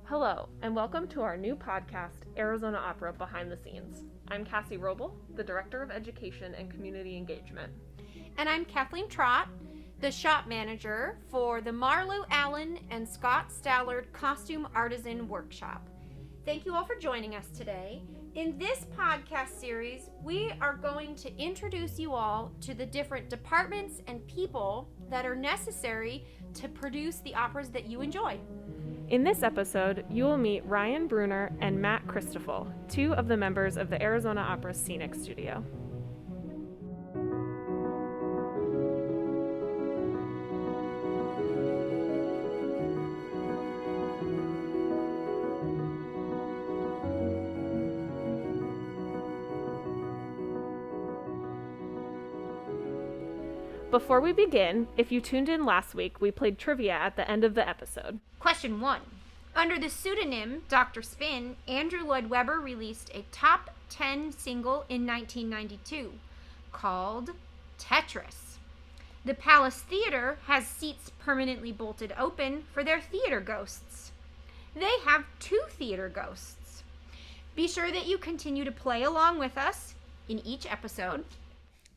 Hello, and welcome to our new podcast, Arizona Opera Behind the Scenes. I'm Cassie Robel, the Director of Education and Community Engagement. And I'm Kathleen Trott, the shop manager for the Marlu, Allan, and Scott Stallard Costume Artisan Workshop. Thank you all for joining us today. In this podcast series, we are going to introduce you all to the different departments and people that are necessary to produce the operas that you enjoy. In this episode, you will meet Ryan Bruner and Matt Christophel, two of the members of the Arizona Opera Scenic Studio. Before we begin, if you tuned in last week, we played trivia at the end of the episode. Question 1. Under the pseudonym Dr. Spin, Andrew Lloyd Webber released a top 10 single in 1992 called Tetris. The Palace Theater has seats permanently bolted open for their theater ghosts. They have 2 theater ghosts. Be sure that you continue to play along with us in each episode.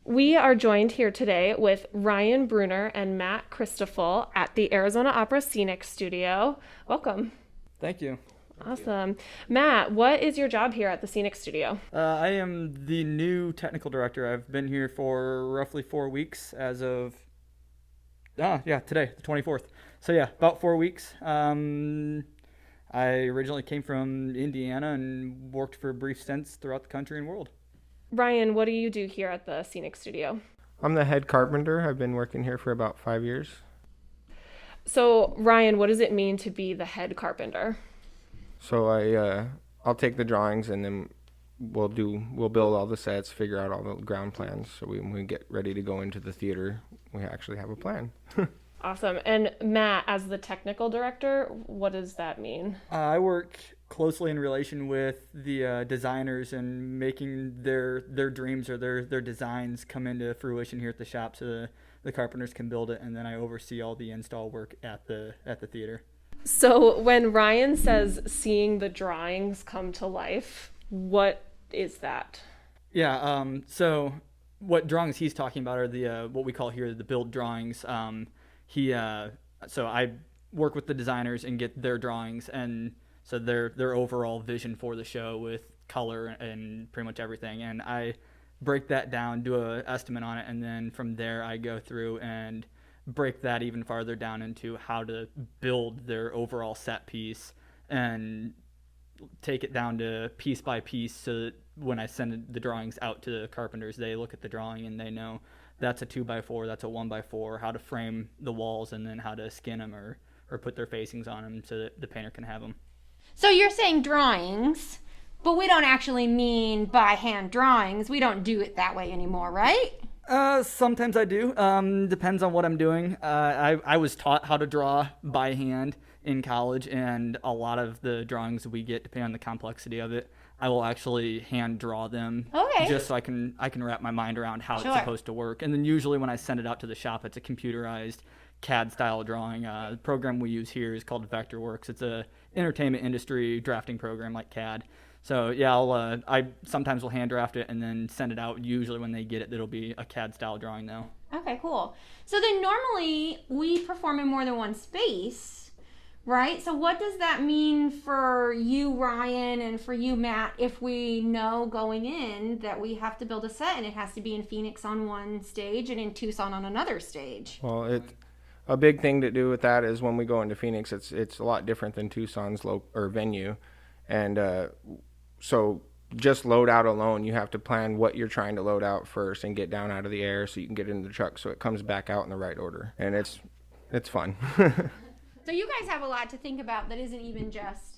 We are joined here today with Ryan Bruner and Matt Christophel at the Arizona Opera Scenic Studio. Welcome. Thank you. Awesome. Matt, what is your job here at the Scenic Studio? I am the new technical director. I've been here for roughly 4 weeks as of, today, the 24th. So yeah, about 4 weeks. I originally came from Indiana and worked for brief stints throughout the country and world. Ryan, what do you do here at the Scenic Studio? I'm the head carpenter. I've been working here for about 5 years. So, Ryan, what does it mean to be the head carpenter? So I'll take the drawings and then we'll build all the sets, figure out all the ground plans. So when we get ready to go into the theater, we actually have a plan. Awesome. And Matt, as the technical director, what does that mean? I work closely in relation with the designers and making their dreams or their designs come into fruition here at the shop so the carpenters can build it, and then I oversee all the install work at the theater. So when Ryan says seeing the drawings come to life, what is that? Yeah, so what drawings he's talking about are the what we call here the build drawings. So I work with the designers and get their drawings, and so their overall vision for the show with color and pretty much everything. And I break that down, do an estimate on it, and then from there I go through and break that even farther down into how to build their overall set piece and take it down to piece by piece so that when I send the drawings out to the carpenters, they look at the drawing and they know that's a 2x4, that's a 1x4, how to frame the walls, and then how to skin them or put their facings on them so that the painter can have them. So you're saying drawings, but we don't actually mean by hand drawings. We don't do it that way anymore, right? Sometimes I do. Depends on what I'm doing. I was taught how to draw by hand in college, and a lot of the drawings we get, depending on the complexity of it, I will actually hand draw them. Okay. Just so I can wrap my mind around how it's supposed to work. And then usually when I send it out to the shop, it's a computerized CAD style drawing. The program we use here is called Vectorworks. It's a entertainment industry drafting program like CAD. So yeah, I sometimes will hand draft it and then send it out. Usually when they get it, it'll be a CAD style drawing though. Okay, cool. So then normally we perform in more than one space, right? So what does that mean for you, Ryan, and for you, Matt, if we know going in that we have to build a set and it has to be in Phoenix on one stage and in Tucson on another stage? Well, a big thing to do with that is when we go into Phoenix, it's a lot different than Tucson's venue. And so just load out alone, you have to plan what you're trying to load out first and get down out of the air so you can get into the truck so it comes back out in the right order. And it's fun. So you guys have a lot to think about that isn't even just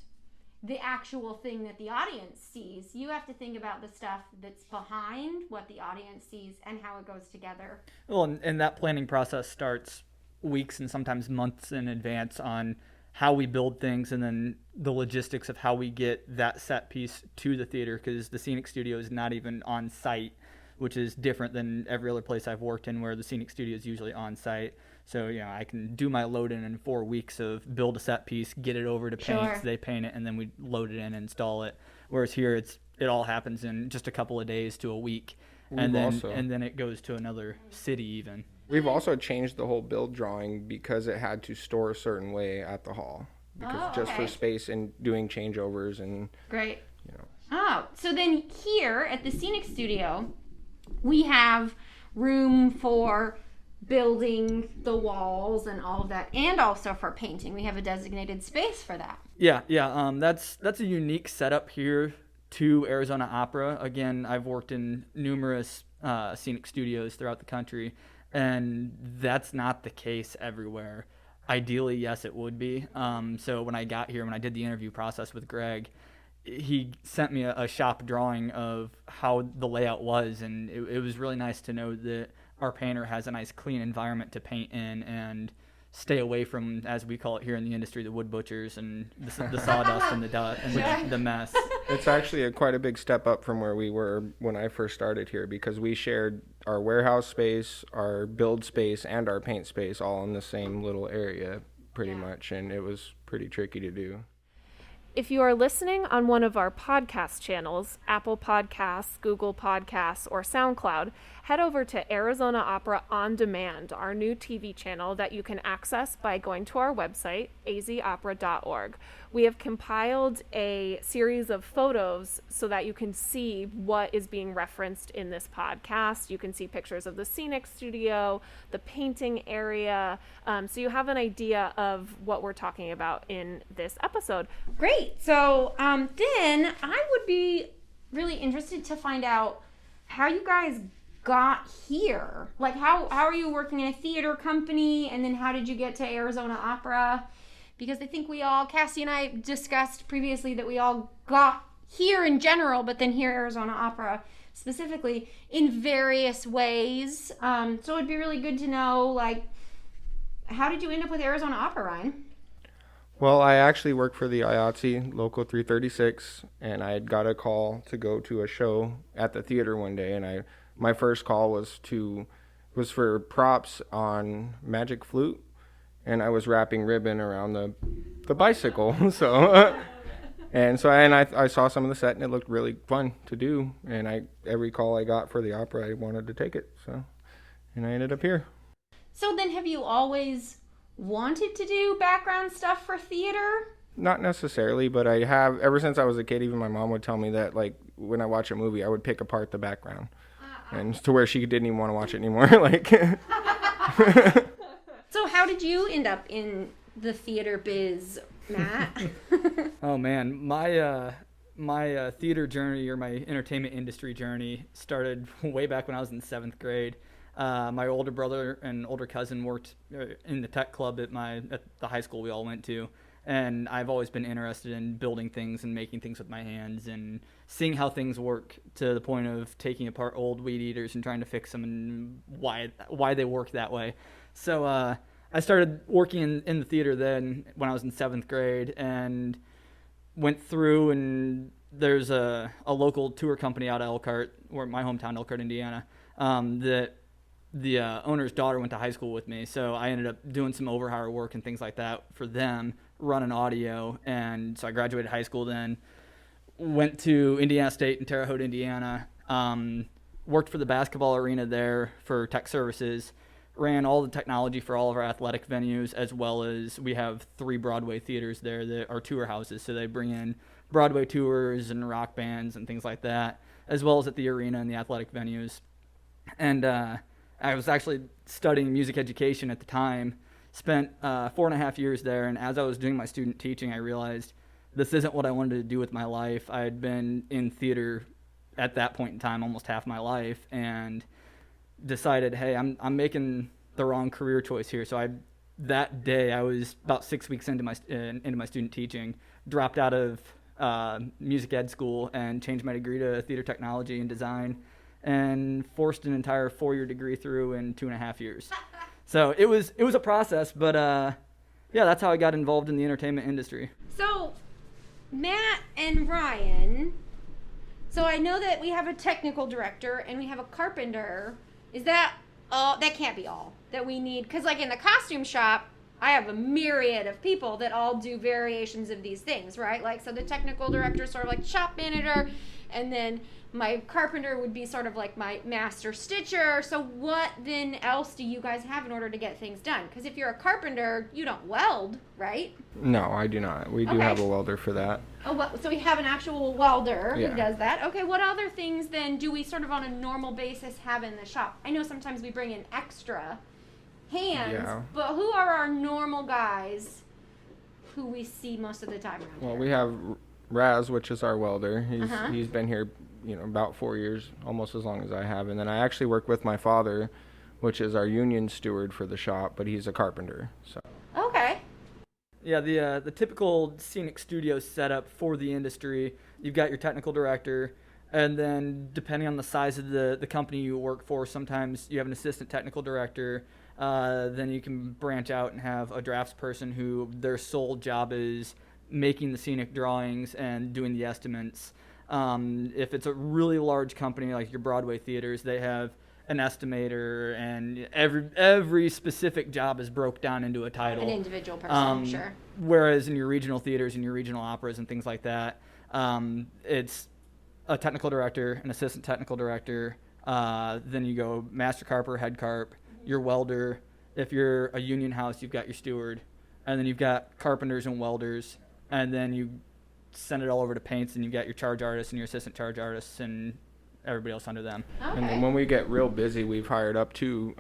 the actual thing that the audience sees. You have to think about the stuff that's behind what the audience sees and how it goes together. Well, and that planning process starts weeks and sometimes months in advance on how we build things and then the logistics of how we get that set piece to the theater, because the Scenic Studio is not even on site, which is different than every other place I've worked in where the Scenic Studio is usually on site. So, I can do my load in 4 weeks of build a set piece, get it over to paint, Sure. they paint it, and then we load it in and install it. Whereas here, it all happens in just a couple of days to a week. And then it goes to another city even. We've also changed the whole build drawing because it had to store a certain way at the hall. Because just for space and doing changeovers and... Great. Oh, so then here at the Scenic Studio, we have room for building the walls and all of that, and also for painting. We have a designated space for that. Yeah. That's a unique setup here to Arizona Opera. Again, I've worked in numerous scenic studios throughout the country, and that's not the case everywhere. Ideally, yes, it would be. So when I got here, when I did the interview process with Greg, he sent me a shop drawing of how the layout was, and it was really nice to know that our painter has a nice clean environment to paint in and stay away from, as we call it here in the industry, the wood butchers and the sawdust and the dust and the mess. It's actually quite a big step up from where we were when I first started here, because we shared our warehouse space, our build space, and our paint space all in the same little area pretty much, and it was pretty tricky to do. If you are listening on one of our podcast channels, Apple Podcasts, Google Podcasts, or SoundCloud, head over to Arizona Opera On Demand, our new TV channel that you can access by going to our website, azopera.org. We have compiled a series of photos so that you can see what is being referenced in this podcast. You can see pictures of the scenic studio, the painting area, so you have an idea of what we're talking about in this episode. Great. So then I would be really interested to find out how you guys got here. Like, how are you working in a theater company, and then how did you get to Arizona Opera? Because I think Cassie and I discussed previously that we all got here in general, but then here Arizona Opera specifically in various ways. So it'd be really good to know, like, how did you end up with Arizona Opera, Ryan? Well, I actually work for the IATSE Local 336, and I had got a call to go to a show at the theater one day, and my first call was for props on Magic Flute, and I was wrapping ribbon around the bicycle. I saw some of the set, and it looked really fun to do, and every call I got for the opera, I wanted to take it, and I ended up here. So then have you always wanted to do background stuff for theater? Not necessarily, but I have, ever since I was a kid. Even my mom would tell me that, like, when I watch a movie, I would pick apart the background, and to where she didn't even want to watch it anymore. Like, so how did you end up in the theater biz, Matt? Oh man, my theater journey, or my entertainment industry journey, started way back when I was in 7th grade. My older brother and older cousin worked in the tech club at the high school we all went to, and I've always been interested in building things and making things with my hands and seeing how things work, to the point of taking apart old weed eaters and trying to fix them and why they work that way. So I started working in the theater then when I was in 7th grade, and went through, and there's a local tour company out of Elkhart, or my hometown, Elkhart, Indiana, that the owner's daughter went to high school with me, so I ended up doing some overhire work and things like that for them, running audio. And so I graduated high school then, went to Indiana State in Terre Haute, Indiana, worked for the basketball arena there for tech services, ran all the technology for all of our athletic venues, as well as we have 3 Broadway theaters there that are tour houses, so they bring in Broadway tours and rock bands and things like that, as well as at the arena and the athletic venues. And I was actually studying music education at the time, spent 4.5 years there, and as I was doing my student teaching, I realized this isn't what I wanted to do with my life. I had been in theater at that point in time almost half my life, and decided, hey, I'm making the wrong career choice here. So that day I was about 6 weeks into my student teaching, dropped out of music ed school and changed my degree to theater technology and design, and forced an entire 4-year degree through in 2.5 years. So it was a process, but yeah, that's how I got involved in the entertainment industry. So Matt and Ryan, so I know that we have a technical director and we have a carpenter. Is that that can't be all? that we need? Because like in the costume shop, I have a myriad of people that all do variations of these things, right? Like, so the technical director is sort of like shop manager, and then my carpenter would be sort of like my master stitcher. So what then else do you guys have in order to get things done? Because if you're a carpenter, you don't weld, right? No, I do not. We do have a welder for that. Oh, well, so we have an actual welder Yeah. who does that. Okay, what other things then do we sort of on a normal basis have in the shop? I know sometimes we bring in extra hands, Yeah. but who are our normal guys who we see most of the time around Well, here? we have Raz, which is our welder. Uh-huh. He's been here, about 4 years, almost as long as I have. And then I actually work with my father, which is our union steward for the shop, but he's a carpenter. So. Okay. Yeah, the typical scenic studio setup for the industry, you've got your technical director, and then depending on the size of the company you work for, sometimes you have an assistant technical director. Then you can branch out and have a draftsperson who their sole job is making the scenic drawings and doing the estimates. If it's a really large company like your Broadway theaters, they have an estimator, and every specific job is broke down into a title. An individual person, sure. Whereas in your regional theaters and your regional operas and things like that, it's a technical director, an assistant technical director, then you go master carper, head carp, your welder. If you're a union house, you've got your steward, and then you've got carpenters and welders, and then you send it all over to paints, and you've got your charge artists and your assistant charge artists and everybody else under them. Okay. And then when we get real busy, we've hired up to,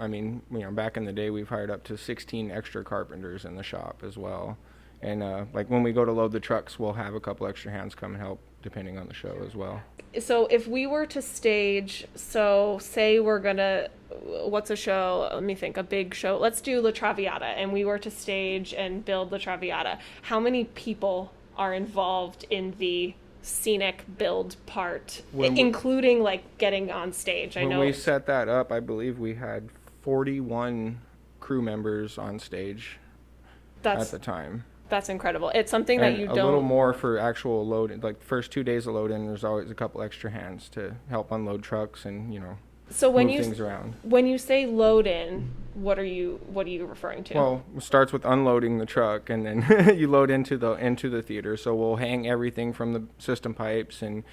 back in the day, we've hired up to 16 extra carpenters in the shop as well. And like when we go to load the trucks, we'll have a couple extra hands come and help depending on the show as well. So if we were to stage, so say we're gonna, what's a show? Let me think, a big show. Let's do La Traviata, and we were to stage and build La Traviata. How many people are involved in the scenic build part, including like getting on stage? When we set that up, I believe we had 41 crew members on stage at the time. That's incredible. It's something and that you a don't... little more for actual load. Like the first 2 days of load-in, there's always a couple extra hands to help unload trucks and, so when move things around. When you say load-in, what are you referring to? Well, it starts with unloading the truck, and then you load into the theater. So we'll hang everything from the system pipes and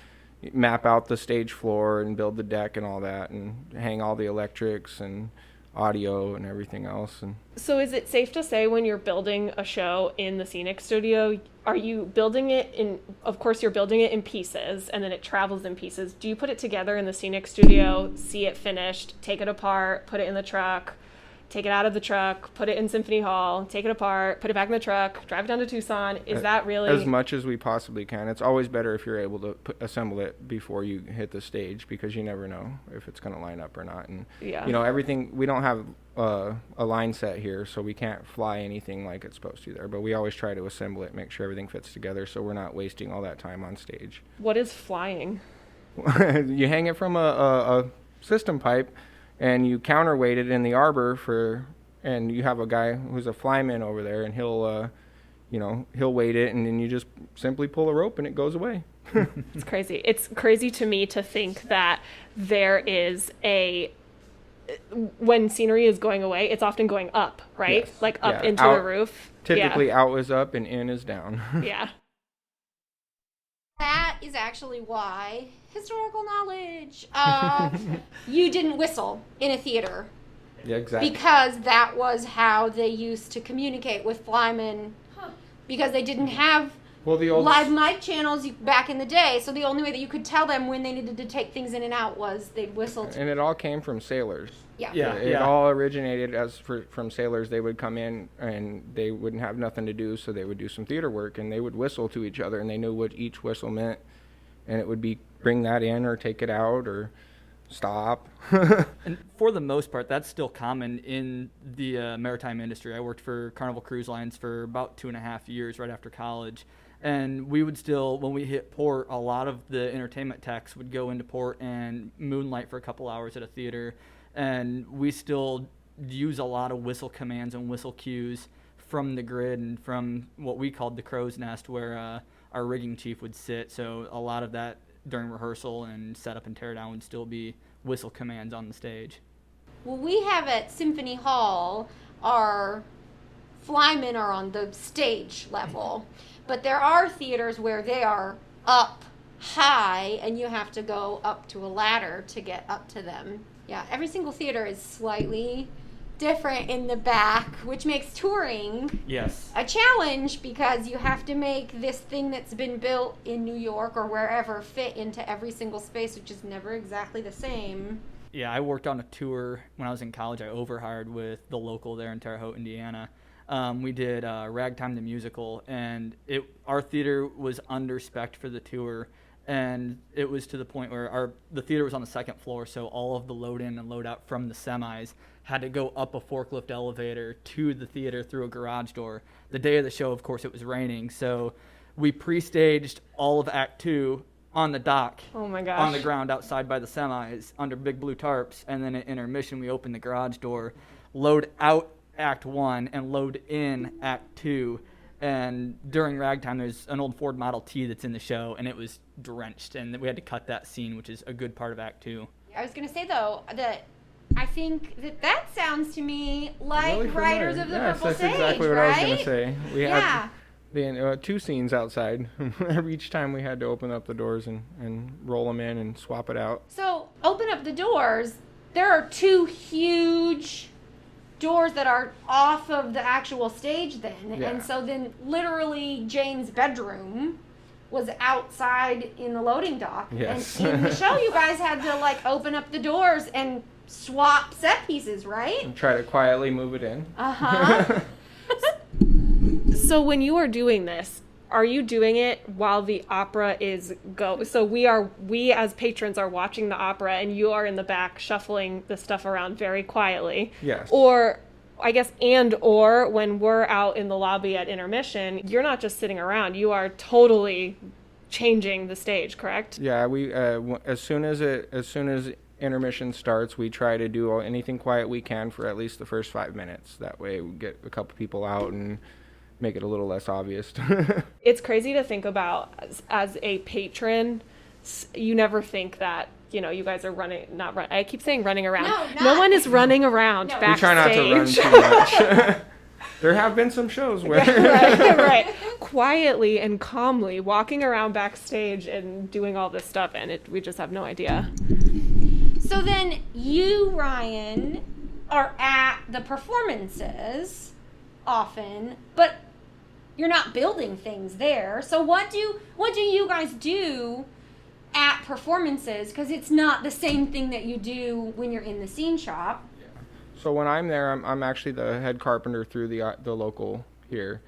map out the stage floor and build the deck and all that, and hang all the electrics and audio and everything else. And so is it safe to say when you're building a show in the scenic studio, are you building it in, of course you're building it in pieces and then it travels in pieces. Do you put it together in the scenic studio, see it finished, take it apart, put it in the truck, take it out of the truck, put it in Symphony Hall, take it apart, put it back in the truck, drive it down to Tucson? Is that really... As much as we possibly can. It's always better if you're able to assemble it before you hit the stage, because you never know if it's going to line up or not. And, everything, we don't have a line set here, so we can't fly anything like it's supposed to there. But we always try to assemble it, make sure everything fits together, so we're not wasting all that time on stage. What is flying? You hang it from a system pipe, and you counterweight it in the arbor and you have a guy who's a flyman over there, and he'll weight it, and then you just simply pull a rope and it goes away. It's crazy. It's crazy to me to think that there is when scenery is going away, it's often going up, right? Yes. Like up into out, the roof. Typically out is up and in is down. Yeah. That is actually why, historical knowledge, you didn't whistle in a theater. Yeah, exactly. Because that was how they used to communicate with flymen, because they didn't have live mic channels back in the day, so the only way that you could tell them when they needed to take things in and out was they'd whistle. And it all came from sailors. Yeah. It all originated from sailors. They would come in and they wouldn't have nothing to do, so they would do some theater work, and they would whistle to each other, and they knew what each whistle meant, and it would be bring that in or take it out or stop. And for the most part, that's still common in the maritime industry. I worked for Carnival Cruise Lines for about 2.5 years right after college. And we would still, when we hit port, a lot of the entertainment techs would go into port and moonlight for a couple hours at a theater. And we still use a lot of whistle commands and whistle cues from the grid and from what we called the crow's nest, where our rigging chief would sit. So a lot of that during rehearsal and setup and teardown would still be whistle commands on the stage. Well, we have at Symphony Hall, our flymen are on the stage level, but there are theaters where they are up high and you have to go up to a ladder to get up to them. Yeah, every single theater is slightly different in the back, which makes touring a challenge because you have to make this thing that's been built in New York or wherever fit into every single space, which is never exactly the same. Yeah, I worked on a tour when I was in college. I overhired with the local there in Terre Haute, Indiana. We did Ragtime the Musical, and our theater was under-spec'd for the tour, and it was to the point where the theater was on the second floor, so all of the load-in and load-out from the semis had to go up a forklift elevator to the theater through a garage door. The day of the show, of course, it was raining, so we pre-staged all of Act 2 on the dock, oh my gosh, on the ground outside by the semis under big blue tarps, and then at intermission we opened the garage door, load out Act 1 and load in Act 2. And during Ragtime, there's an old Ford Model T that's in the show, and it was drenched, and we had to cut that scene, which is a good part of Act 2. I was going to say, though, that I think that sounds to me like Really Riders of the Purple Sage, that's exactly what right? I was going to say. We had two scenes outside. Each time we had to open up the doors and roll them in and swap it out. So, open up the doors. There are two huge doors that are off of the actual stage then. Yeah. And so then literally Jane's bedroom was outside in the loading dock. Yes. And in the show you guys had to like open up the doors and swap set pieces, right? And try to quietly move it in. Uh-huh. So when you are doing this, are you doing it while the opera is so we as patrons are watching the opera and you are in the back shuffling the stuff around very quietly? Yes. Or I guess or when we're out in the lobby at intermission, you're not just sitting around, you are totally changing the stage, correct? Yeah, we as soon as intermission starts, we try to do anything quiet we can for at least the first 5 minutes. That way we get a couple people out and make it a little less obvious. It's crazy to think about as a patron. You never think that, you guys are I keep saying running around. No one is running around backstage. We try not to run too much. There have been some shows where... right. Quietly and calmly walking around backstage and doing all this stuff, and we just have no idea. So then you, Ryan, are at the performances often, but you're not building things there. So what do you guys do at performances? Because it's not the same thing that you do when you're in the scene shop. Yeah. So when I'm there, I'm actually the head carpenter through the local here.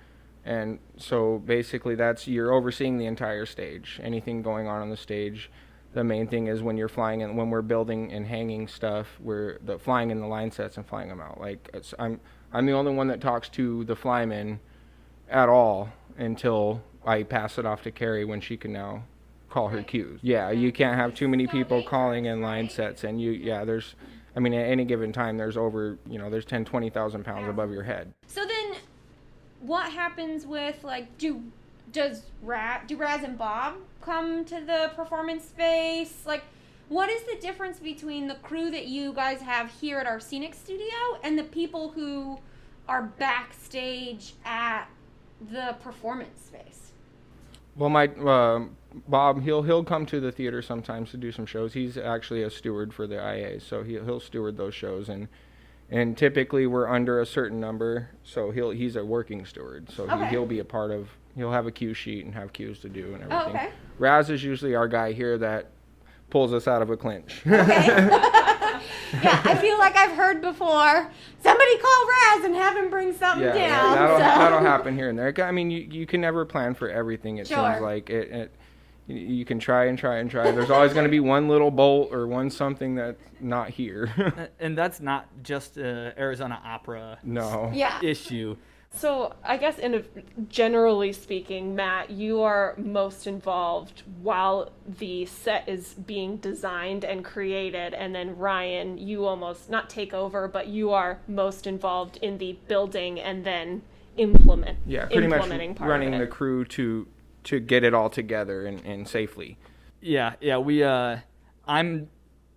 And so basically you're overseeing the entire stage. Anything going on the stage. The main thing is when you're flying and when we're building and hanging stuff, we're flying in the line sets and flying them out. Like I'm the only one that talks to the flyman at all until I pass it off to Carrie when she can now call her cues. Yeah, you can't have too many people calling in line sets, and there's at any given time there's over, there's 20,000 pounds above your head. So then what happens with do Raz and Bob come to the performance space? Like, what is the difference between the crew that you guys have here at our scenic studio and the people who are backstage at the performance space? Well, my Bob, he'll come to the theater sometimes to do some shows. He's actually a steward for the IA, so he'll steward those shows, and typically we're under a certain number, so he's a working steward, so he'll be a part of. He'll have a cue sheet and have cues to do and everything. Oh, okay. Raz is usually our guy here that pulls us out of a clinch. Okay. Yeah, I feel like I've heard before, somebody call Raz and have him bring something down. That'll happen here and there. You can never plan for everything. It seems like you can try and try and try. There's always going to be one little bolt or one something that's not here. And that's not just Arizona Opera issue. So I guess generally speaking, Matt, you are most involved while the set is being designed and created, and then Ryan, you almost not take over, but you are most involved in the building and then implementing part running of it. the crew to get it all together and safely. Yeah, we I'm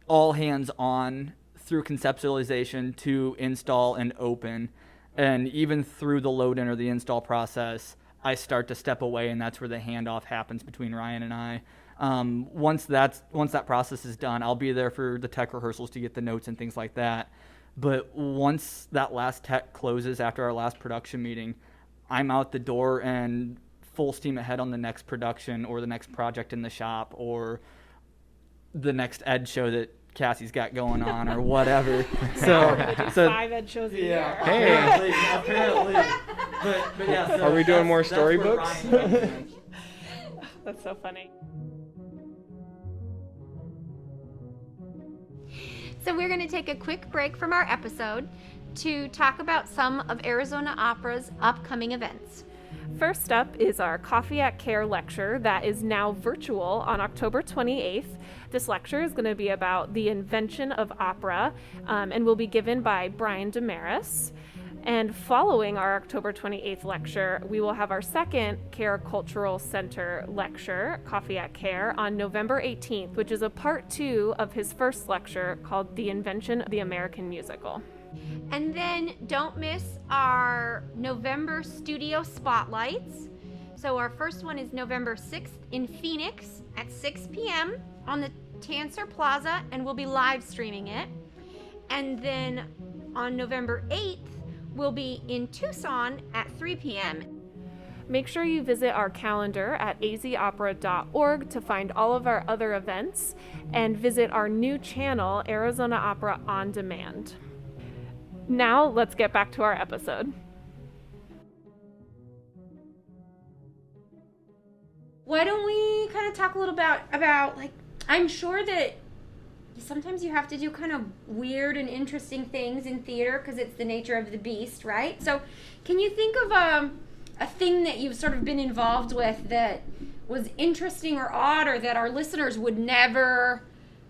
all hands on through conceptualization to install and open. And even through the load-in or the install process, I start to step away, and that's where the handoff happens between Ryan and I. Once that process is done, I'll be there for the tech rehearsals to get the notes and things like that. But once that last tech closes after our last production meeting, I'm out the door and full steam ahead on the next production or the next project in the shop or the next ed show that Cassie's got going on or whatever. So 5 ed shows a year. Hey, apparently. But yeah, so are we doing more storybooks? That's so funny. So we're going to take a quick break from our episode to talk about some of Arizona Opera's upcoming events. First up is our Coffee at Care lecture that is now virtual on October 28th. This lecture is going to be about the invention of opera and will be given by Brian Damaris. And following our October 28th lecture, we will have our second Care Cultural Center lecture, Coffee at Care, on November 18th, which is a part 2 of his first lecture called The Invention of the American Musical. And then don't miss our November studio spotlights. So our first one is November 6th in Phoenix at 6 p.m. on the Tancer Plaza, and we'll be live streaming it. And then on November 8th, we'll be in Tucson at 3 p.m. Make sure you visit our calendar at azopera.org to find all of our other events and visit our new channel, Arizona Opera On Demand. Now, let's get back to our episode. Why don't we kind of talk a little about like, I'm sure that sometimes you have to do kind of weird and interesting things in theater because it's the nature of the beast, right? So can you think of a thing that you've sort of been involved with that was interesting or odd, or that our listeners would never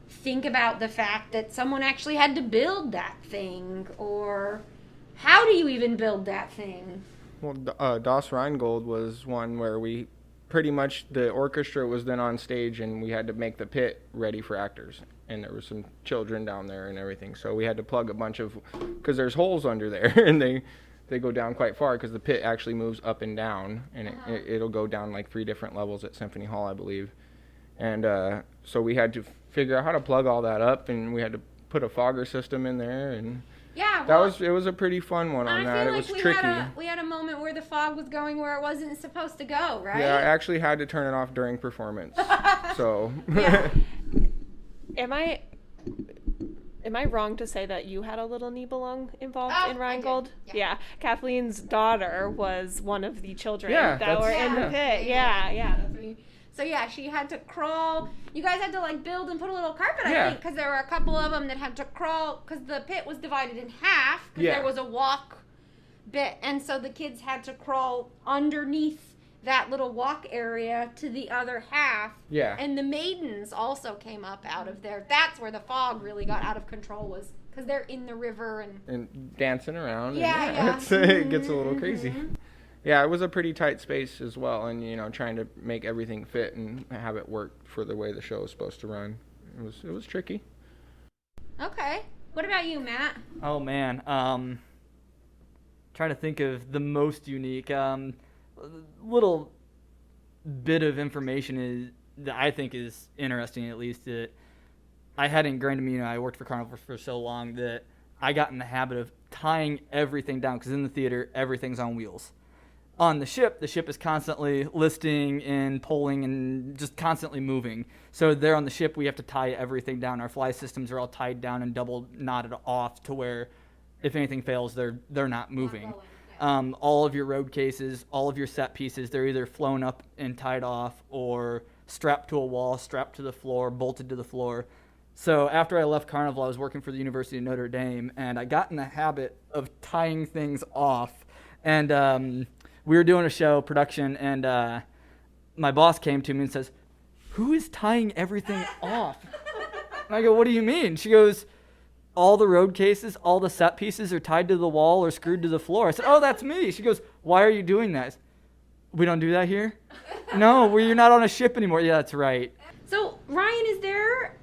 think about the fact that someone actually had to build that thing? Or how do you even build that thing? Well, Das Rheingold was one where we pretty much, the orchestra was then on stage and we had to make the pit ready for actors. And there were some children down there and everything. So we had to plug a bunch of, because there's holes under there and they go down quite far because the pit actually moves up and down. And it'll go down like 3 different levels at Symphony Hall, I believe. And so we had to figure out how to plug all that up, and we had to put a fogger system in there, and yeah, well, it was a pretty fun one on that. It was tricky. We had a moment where the fog was going where it wasn't supposed to go, right? Yeah, I actually had to turn it off during performance. So yeah. Am I wrong to say that you had a little Nibelung involved in Rheingold? Yeah. Kathleen's daughter was one of the children that were in the pit. Yeah. That's what So yeah, she had to crawl. You guys had to like build and put a little carpet, I think, because there were a couple of them that had to crawl because the pit was divided in half because there was a walk bit, and so the kids had to crawl underneath that little walk area to the other half. Yeah. And the maidens also came up out of there. That's where the fog really got out of control, was because they're in the river and dancing around. Yeah. It gets a little crazy. Yeah, it was a pretty tight space as well, and trying to make everything fit and have it work for the way the show is supposed to run. It was tricky. Okay. What about you, Matt? Oh man, trying to think of the most unique. Little bit of information that I think is interesting, at least, that I had in Grand Amino. I worked for Carnival for so long that I got in the habit of tying everything down, because in the theater everything's on wheels. On the ship is constantly listing and polling and just constantly moving. So there on the ship, we have to tie everything down. Our fly systems are all tied down and double knotted off to where if anything fails, they're not moving. All of your road cases, all of your set pieces, they're either flown up and tied off or strapped to a wall, strapped to the floor, bolted to the floor. So after I left Carnival, I was working for the University of Notre Dame, and I got in the habit of tying things off. And we were doing a show production, and my boss came to me and says, "Who is tying everything off?" And I go, "What do you mean?" She goes, "All the road cases, all the set pieces are tied to the wall or screwed to the floor." I said, "Oh, that's me." She goes, "Why are you doing that?" I said, "We don't do that here." "No, you're not on a ship anymore." "Yeah, that's right." So, Ryan, is there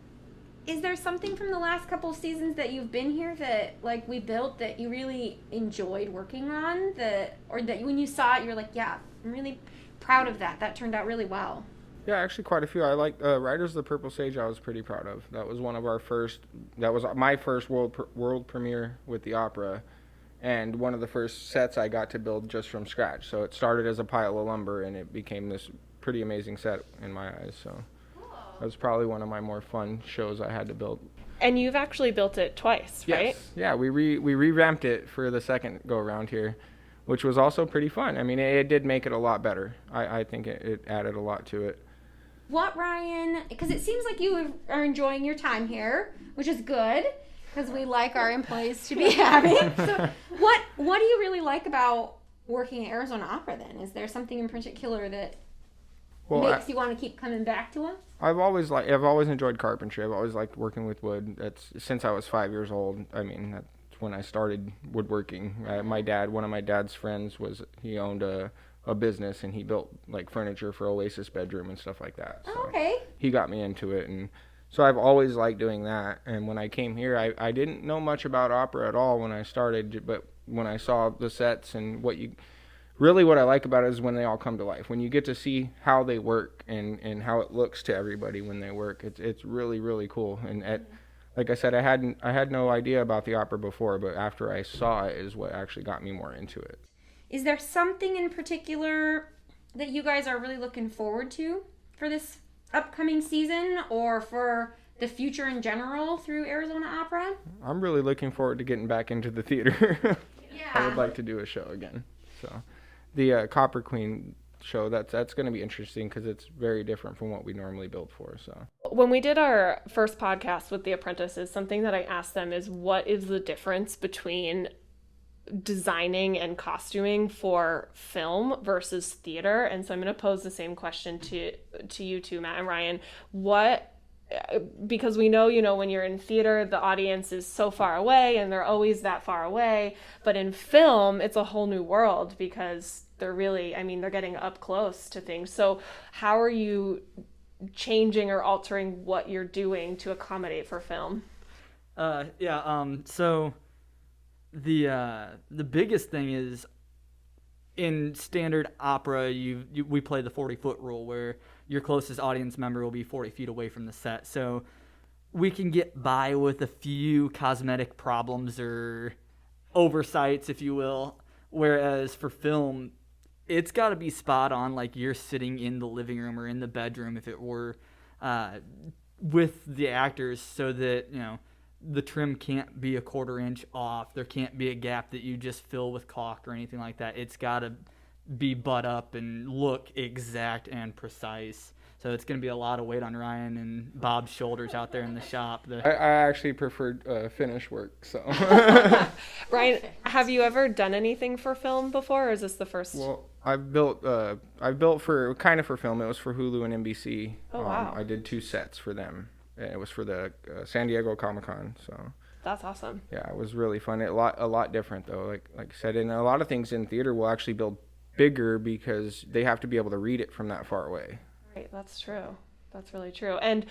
Is there something from the last couple of seasons that you've been here that, like, we built that you really enjoyed working on, or that when you saw it, you're like, yeah, I'm really proud of that. That turned out really well. Yeah, actually quite a few. I like Riders of the Purple Sage. I was pretty proud of. That was that was my first world premiere with the opera, and one of the first sets I got to build just from scratch. So it started as a pile of lumber, and it became this pretty amazing set in my eyes. So that was probably one of my more fun shows I had to build. And you've actually built it twice, right? Yes. Yeah, we revamped it for the second go around here, which was also pretty fun. I mean, it did make it a lot better. I think it added a lot to it. What, Ryan, because it seems like you are enjoying your time here, which is good, because we like our employees to be happy. So what do you really like about working at Arizona Opera then? Is there something in particular that makes you want to keep coming back to us? I've always enjoyed carpentry. I've always liked working with wood. That's since I was 5 years old. I mean, that's when I started woodworking. One of my dad's friends he owned a business, and he built like furniture for Oasis bedroom and stuff like that. So okay. He got me into it, and so I've always liked doing that. And when I came here, I didn't know much about opera at all when I started, but when I saw the sets and what I like about it is when they all come to life. When you get to see how they work and how it looks to everybody when they work, it's really, really cool. And like I said, I had no idea about the opera before, but after I saw it is what actually got me more into it. Is there something in particular that you guys are really looking forward to for this upcoming season or for the future in general through Arizona Opera? I'm really looking forward to getting back into the theater. Yeah. I would like to do a show again. So the Copper Queen show, that's going to be interesting because it's very different from what we normally build for. So when we did our first podcast with the apprentices, something that I asked them is, what is the difference between designing and costuming for film versus theater? And so I'm going to pose the same question to you two, Matt and Ryan. Because we know, when you're in theater, the audience is so far away and they're always that far away. But in film, it's a whole new world because they're getting up close to things. So how are you changing or altering what you're doing to accommodate for film? So the biggest thing is, in standard opera, we play the 40-foot rule, where your closest audience member will be 40 feet away from the set. So we can get by with a few cosmetic problems or oversights, if you will. Whereas for film, it's got to be spot on, like you're sitting in the living room or in the bedroom, if it were, with the actors, so that, the trim can't be a 1/4 inch off. There can't be a gap that you just fill with caulk or anything like that. It's got to be butt up and look exact and precise. So it's going to be a lot of weight on Ryan and Bob's shoulders out there in the shop. I actually preferred finish work. So, Ryan, have you ever done anything for film before, or is this the first? Well, I've built for film. It was for Hulu and NBC. Oh wow! I did 2 sets for them. It was for the San Diego Comic-Con, so that's awesome. Yeah, it was really fun. A lot different though. Like I said, and a lot of things in theater will actually build bigger because they have to be able to read it from that far away. Right, that's true. That's really true. And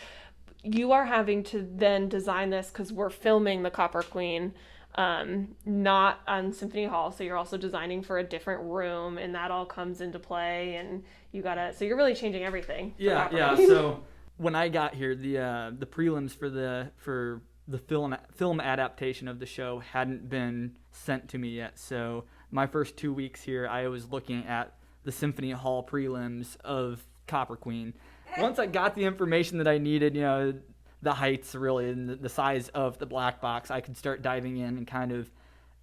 you are having to then design this because we're filming the Copper Queen, not on Symphony Hall. So you're also designing for a different room, and that all comes into play. And so you're really changing everything. Yeah. So when I got here, the prelims for the film adaptation of the show hadn't been sent to me yet. So my first 2 weeks here, I was looking at the Symphony Hall prelims of Copper Queen. Once I got the information that I needed, the heights really and the size of the black box, I could start diving in and kind of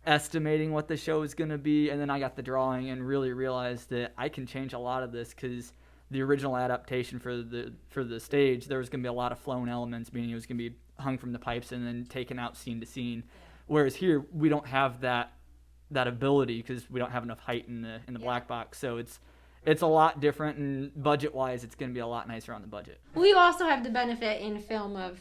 estimating what the show is going to be. And then I got the drawing and really realized that I can change a lot of this, because the original adaptation for the stage, there was going to be a lot of flown elements, meaning it was going to be hung from the pipes and then taken out scene to scene. Whereas here, we don't have that ability because we don't have enough height in the black box. So it's a lot different, and budget-wise, it's going to be a lot nicer on the budget. We also have the benefit in film of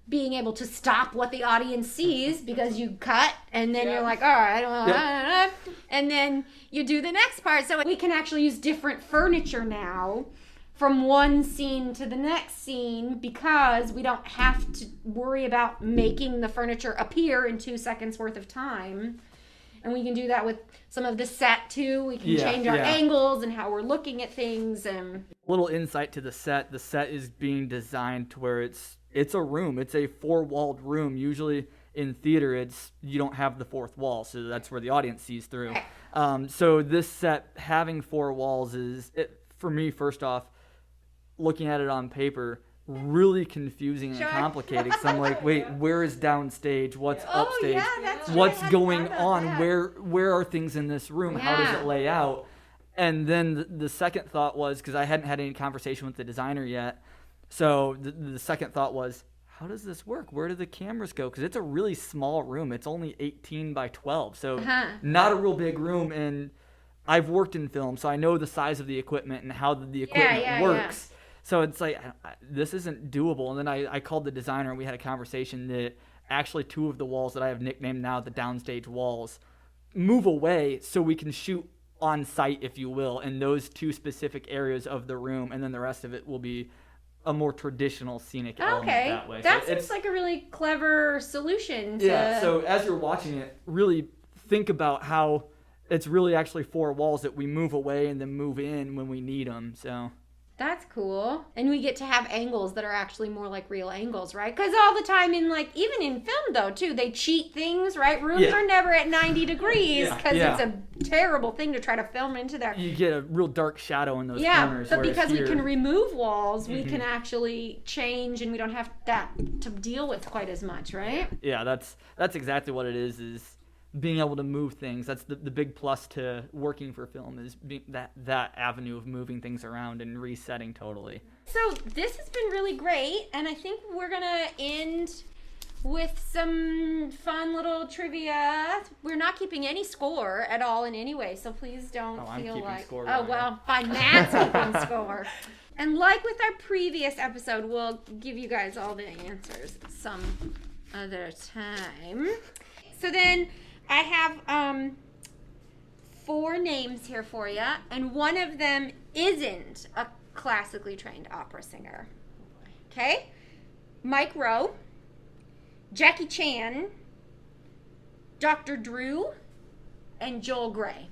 being able to stop what the audience sees, because you cut and then you're like, all right, and then you do the next part. So we can actually use different furniture now from one scene to the next scene because we don't have to worry about making the furniture appear in 2 seconds worth of time. And we can do that with some of the set too. We can change our angles and how we're looking at things. And little insight to the set. The set is being designed to where it's a room. It's a 4-walled room. Usually in theater, you don't have the 4th wall, so that's where the audience sees through. So this set having 4 walls for me, first off, looking at it on paper, really confusing and complicated. So I'm like, wait, where is downstage? What's upstage? That's what's right. going on? Where are things in this room? How does it lay out? And then the second thought was, because I hadn't had any conversation with the designer yet, so the second thought was, how does this work? Where do the cameras go? Because it's a really small room. It's only 18 by 12, so not a real big room. And I've worked in film, so I know the size of the equipment and how the equipment works. So it's like, this isn't doable. And then I called the designer, and we had a conversation that actually 2 of the walls that I have nicknamed now the downstage walls move away so we can shoot on site, if you will, in those 2 specific areas of the room. And then the rest of it will be a more traditional scenic element that way. That seems like a really clever solution. So as you're watching it, really think about how it's really actually 4 walls that we move away and then move in when we need them. So that's cool. And we get to have angles that are actually more like real angles, right? Because all the time even in film though too, they cheat things, right? Rooms are never at 90 degrees because it's a terrible thing to try to film into there. You get a real dark shadow in those corners. But because we can remove walls, we can actually change, and we don't have that to deal with quite as much, right? Yeah, that's exactly what it is being able to move things. That's the big plus to working for film, is that avenue of moving things around and resetting totally. So this has been really great, and I think we're gonna end with some fun little trivia. We're not keeping any score at all in any way, so please don't feel like score fine, Matt's keeping score. And like with our previous episode, we'll give you guys all the answers some other time. So then I have 4 names here for you, and one of them isn't a classically trained opera singer. Okay? Mike Rowe, Jackie Chan, Dr. Drew, and Joel Grey.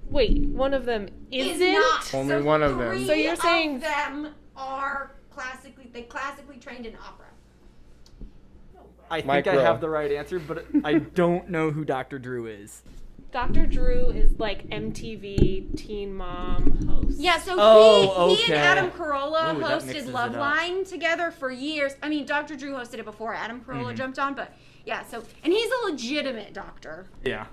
Wait, one of them isn't? Is not. Only one of them. So you're saying of them are classically trained in opera. I think I have the right answer, but I don't know who Dr. Drew is. Dr. Drew is like MTV Teen Mom host. Yeah, so he and Adam Carolla hosted Love Line together for years. I mean, Dr. Drew hosted it before Adam Carolla jumped on, but yeah, so, and he's a legitimate doctor. Yeah.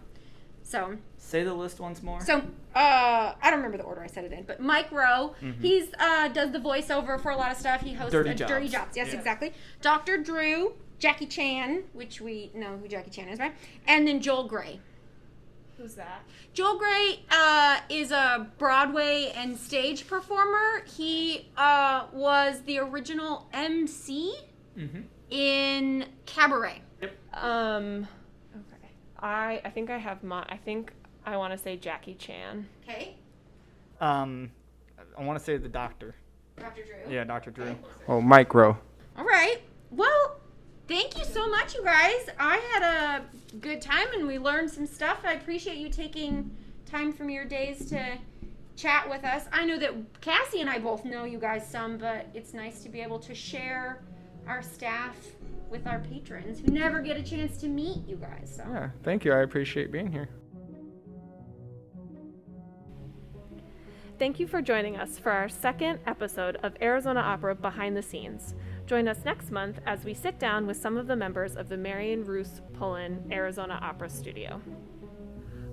So. Say the list once more. So, I don't remember the order I said it in, but Mike Rowe, he's does the voiceover for a lot of stuff. He hosts Dirty Jobs. Yes, exactly. Dr. Drew, Jackie Chan, which we know who Jackie Chan is, right? And then Joel Grey. Who's that? Joel Grey is a Broadway and stage performer. He was the original MC in Cabaret. Yep. Okay. I think I have I want to say Jackie Chan. Okay. I want to say the doctor. Dr. Drew? Yeah, Dr. Drew. Okay. Oh, micro. All right. Well, thank you so much, you guys. I had a good time, and we learned some stuff. I appreciate you taking time from your days to chat with us. I know that Cassie and I both know you guys some, but it's nice to be able to share our staff with our patrons who never get a chance to meet you guys. So. Yeah, thank you. I appreciate being here. Thank you for joining us for our second episode of Arizona Opera Behind the Scenes. Join us next month as we sit down with some of the members of the Marion Roos Pullen Arizona Opera Studio.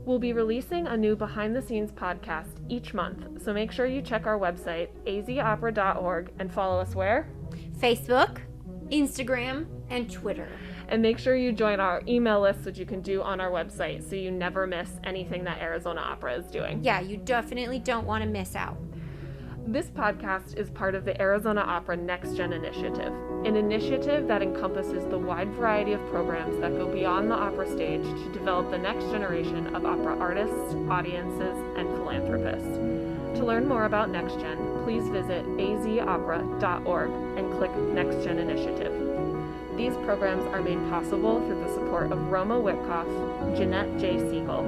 We'll be releasing a new Behind the Scenes podcast each month, so make sure you check our website, azopera.org, and follow us where? Facebook, Instagram, and Twitter. And make sure you join our email list, which you can do on our website, so you never miss anything that Arizona Opera is doing. Yeah, you definitely don't want to miss out. This podcast is part of the Arizona Opera Next Gen initiative, an initiative that encompasses the wide variety of programs that go beyond the opera stage to develop the next generation of opera artists, audiences, and philanthropists. To To learn more about NextGen, please visit azopera.org and click NextGen Initiative. These programs are made possible through the support of Roma Witkoff, Jeanette J. Siegel,